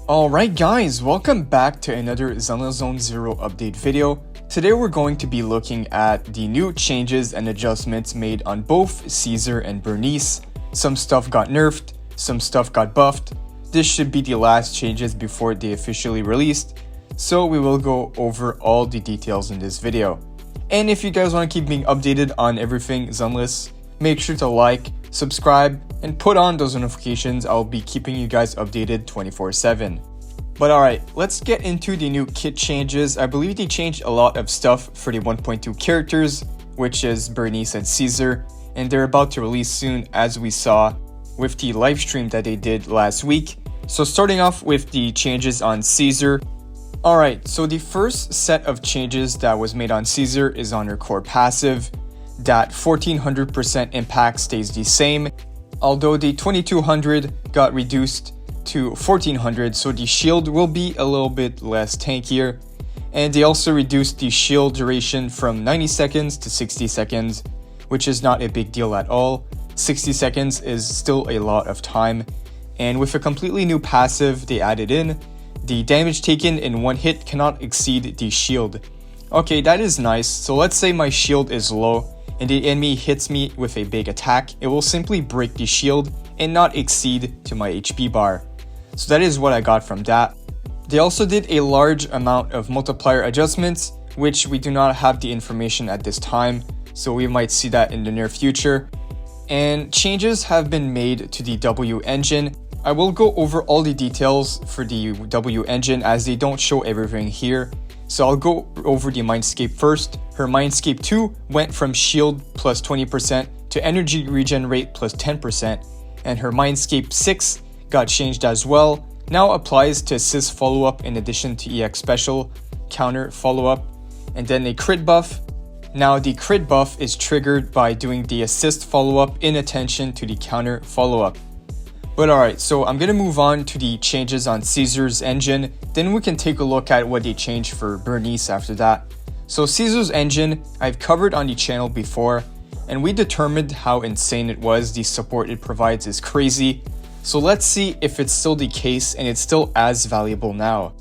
Alright guys, welcome back to another Zenless Zone 0 update video. Today we're going to be looking at the new changes and adjustments made on both Caesar and Bernice. Some stuff got nerfed, some stuff got buffed. This should be the last changes before they officially released, so we will go over all the details in this video. And if you guys want to keep being updated on everything Zenless, make sure to like, subscribe, and put on those notifications. I'll be keeping you guys updated 24/7. But alright, let's get into the new kit changes. I believe they changed a lot of stuff for the 1.2 characters, which is Bernice and Caesar, and they're about to release soon, as we saw with the live stream that they did last week. So starting off with the changes on Caesar. Alright, so the first set of changes that was made on Caesar is on her core passive. That 1400% impact stays the same, although the 2200 got reduced to 1400, so the shield will be a little bit less tankier. And they also reduced the shield duration from 90 seconds to 60 seconds, which is not a big deal at all. 60 seconds is still a lot of time. And with a completely new passive they added in, the damage taken in one hit cannot exceed the shield. Okay, that is nice. So let's say my shield is low and the enemy hits me with a big attack, it will simply break the shield and not exceed to my HP bar. So that is what I got from that. They also did a large amount of multiplier adjustments, which we do not have the information at this time, so we might see that in the near future. And changes have been made to the W engine. I will go over all the details for the W engine as they don't show everything here. So I'll go over the mindscape first. Her mindscape 2 went from shield plus 20% to energy regen rate plus 10%, and her mindscape 6 got changed as well. Now applies to assist follow-up in addition to EX special, counter follow-up, and then a crit buff. Now the crit buff is triggered by doing the assist follow-up in attention to the counter follow-up. But alright, so I'm gonna move on to the changes on Caesar's engine, then we can take a look at what they changed for Bernice after that. So Caesar's engine, I've covered on the channel before, and we determined how insane it was. The support it provides is crazy. So let's see if it's still the case and it's still as valuable now.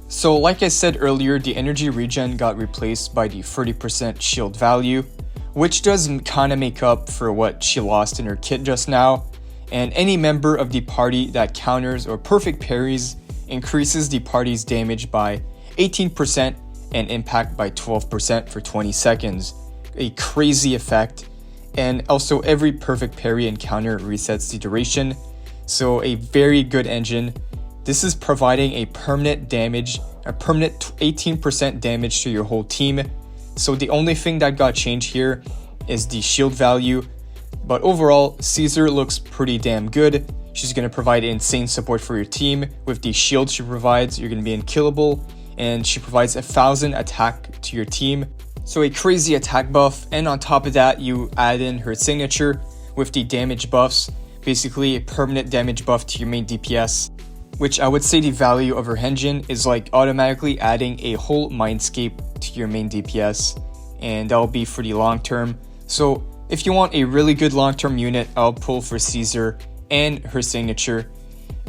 So like I said earlier, the energy regen got replaced by the 30% shield value, which does kinda make up for what she lost in her kit just now. And any member of the party that counters or perfect parries increases the party's damage by 18% and impact by 12% for 20 seconds. A crazy effect. And also every perfect parry and counter resets the duration. So a very good engine. This is providing a permanent 18% damage to your whole team. So the only thing that got changed here is the shield value. But overall, Caesar looks pretty damn good. She's going to provide insane support for your team. With the shield she provides, you're going to be unkillable. And she provides 1000 attack to your team. So a crazy attack buff. And on top of that, you add in her signature with the damage buffs. Basically a permanent damage buff to your main DPS. Which I would say the value of her engine is like automatically adding a whole mindscape to your main DPS. And that will be for the long term. So if you want a really good long-term unit, I'll pull for Caesar and her signature.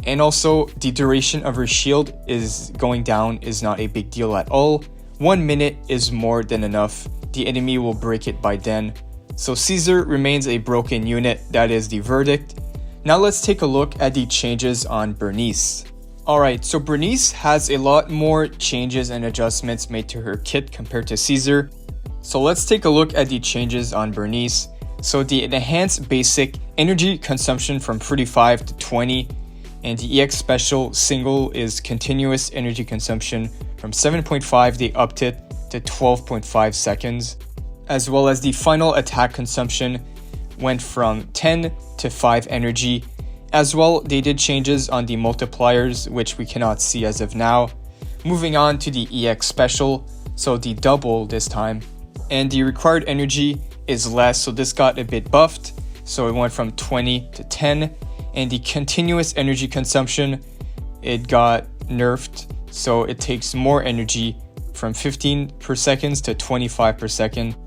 And also, the duration of her shield is going down is not a big deal at all. 1 minute is more than enough. The enemy will break it by then. So Caesar remains a broken unit, that is the verdict. Now let's take a look at the changes on Bernice. Alright, so Bernice has a lot more changes and adjustments made to her kit compared to Caesar. So let's take a look at the changes on Bernice. So the enhanced basic energy consumption from 35 to 20, and the EX special single is continuous energy consumption from 7.5 they upped it to 12.5 seconds, as well as the final attack consumption went from 10 to 5 energy. As well, they did changes on the multipliers, which we cannot see as of now. Moving on to the EX special, so the double this time, and the required energy is less, so this got a bit buffed, so it went from 20 to 10. And the continuous energy consumption, it got nerfed, so it takes more energy from 15 per second to 25 per second.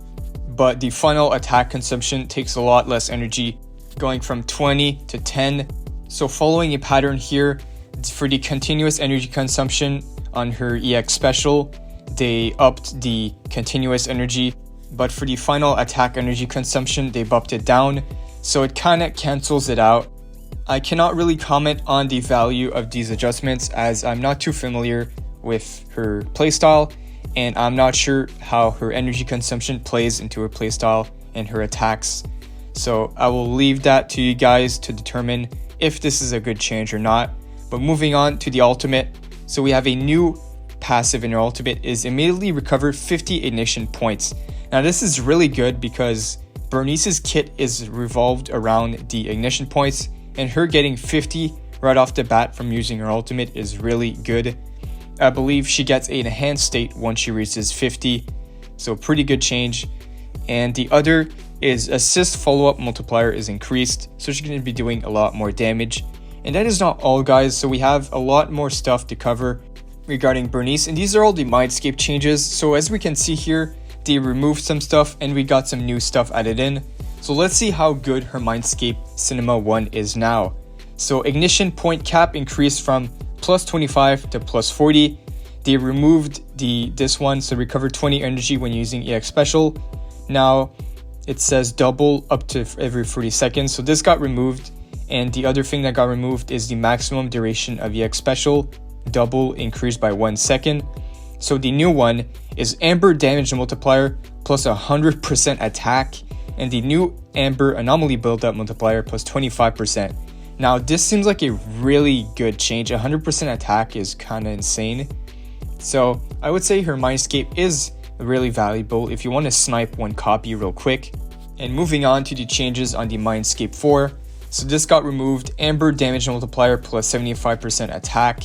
But the final attack consumption takes a lot less energy, going from 20 to 10. So following a pattern here, for the continuous energy consumption on her EX special, they upped the continuous energy, but for the final attack energy consumption, they bumped it down, so it kind of cancels it out. I cannot really comment on the value of these adjustments as I'm not too familiar with her playstyle, and I'm not sure how her energy consumption plays into her playstyle and her attacks. So I will leave that to you guys to determine if this is a good change or not. But moving on to the ultimate, so we have a new passive in her ultimate is immediately recover 50 ignition points. Now this is really good because Bernice's kit is revolved around the ignition points, and her getting 50 right off the bat from using her ultimate is really good. I believe she gets an enhanced state once she reaches 50, so pretty good change. And the other is assist follow-up multiplier is increased, so she's going to be doing a lot more damage. And that is not all, guys, so we have a lot more stuff to cover regarding Bernice, and these are all the mindscape changes. So as we can see here, they removed some stuff and we got some new stuff added in. So let's see how good her mindscape cinema 1 is now. So ignition point cap increased from plus 25 to plus 40. They removed this one, so recover 20 energy when using EX special. Now it says double up to every 40 seconds, so this got removed. And the other thing that got removed is the maximum duration of EX special, double increased by 1 second. So the new one is Amber damage multiplier plus 100% attack, and the new Amber anomaly build-up multiplier plus 25%. Now this seems like a really good change. 100% attack is kind of insane. So I would say her mindscape is really valuable if you want to snipe one copy real quick. And moving on to the changes on the mindscape 4. So this got removed, Amber damage multiplier plus 75% attack,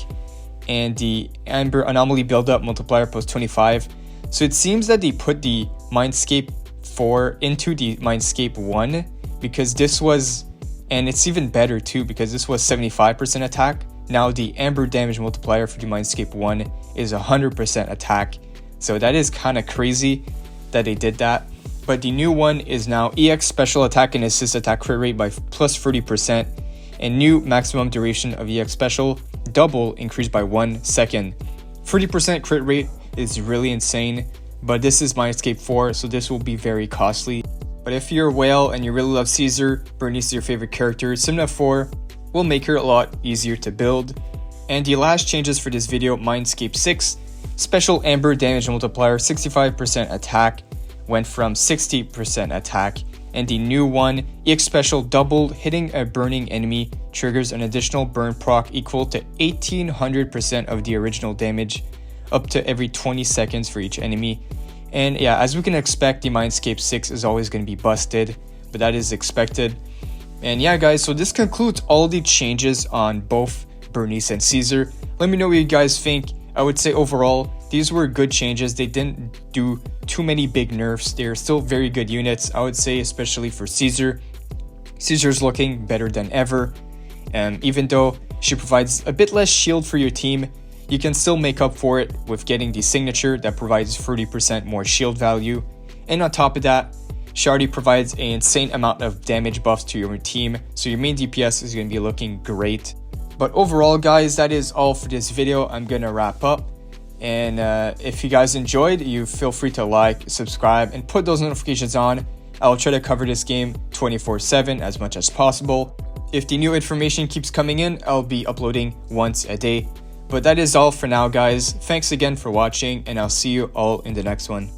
and the Amber anomaly build-up multiplier plus 25. So it seems that they put the mindscape 4 into the mindscape 1 because this was, and it's even better too because this was 75% attack. Now the Amber damage multiplier for the mindscape 1 is 100% attack. So that is kind of crazy that they did that. But the new one is now EX special attack and assist attack crit rate by plus 30%, and new maximum duration of EX special, double increased by 1 second. 30% crit rate is really insane, but this is mindscape 4, so this will be very costly. But if you're a whale and you really love Caesar, Bernice is your favorite character, Simna 4 will make her a lot easier to build. And the last changes for this video, mindscape 6, special Amber damage multiplier 65% attack went from 60% attack, and the new one, EX special doubled, hitting a burning enemy triggers an additional burn proc equal to 1800% of the original damage up to every 20 seconds for each enemy. And yeah, as we can expect, the mindscape 6 is always going to be busted, but that is expected. And yeah guys, so this concludes all the changes on both Bernice and Caesar. Let me know what you guys think. I would say overall, these were good changes. They didn't do too many big nerfs. They're still very good units, I would say, especially for Caesar. Caesar's looking better than ever. And even though she provides a bit less shield for your team, you can still make up for it with getting the signature that provides 30% more shield value. And on top of that, she already provides an insane amount of damage buffs to your team, so your main DPS is going to be looking great. But overall guys, that is all for this video. I'm going to wrap up. And if you guys enjoyed, you feel free to like, subscribe, and put those notifications on. I'll try to cover this game 24/7 as much as possible. If the new information keeps coming in, I'll be uploading once a day. But that is all for now guys. Thanks again for watching, and I'll see you all in the next one.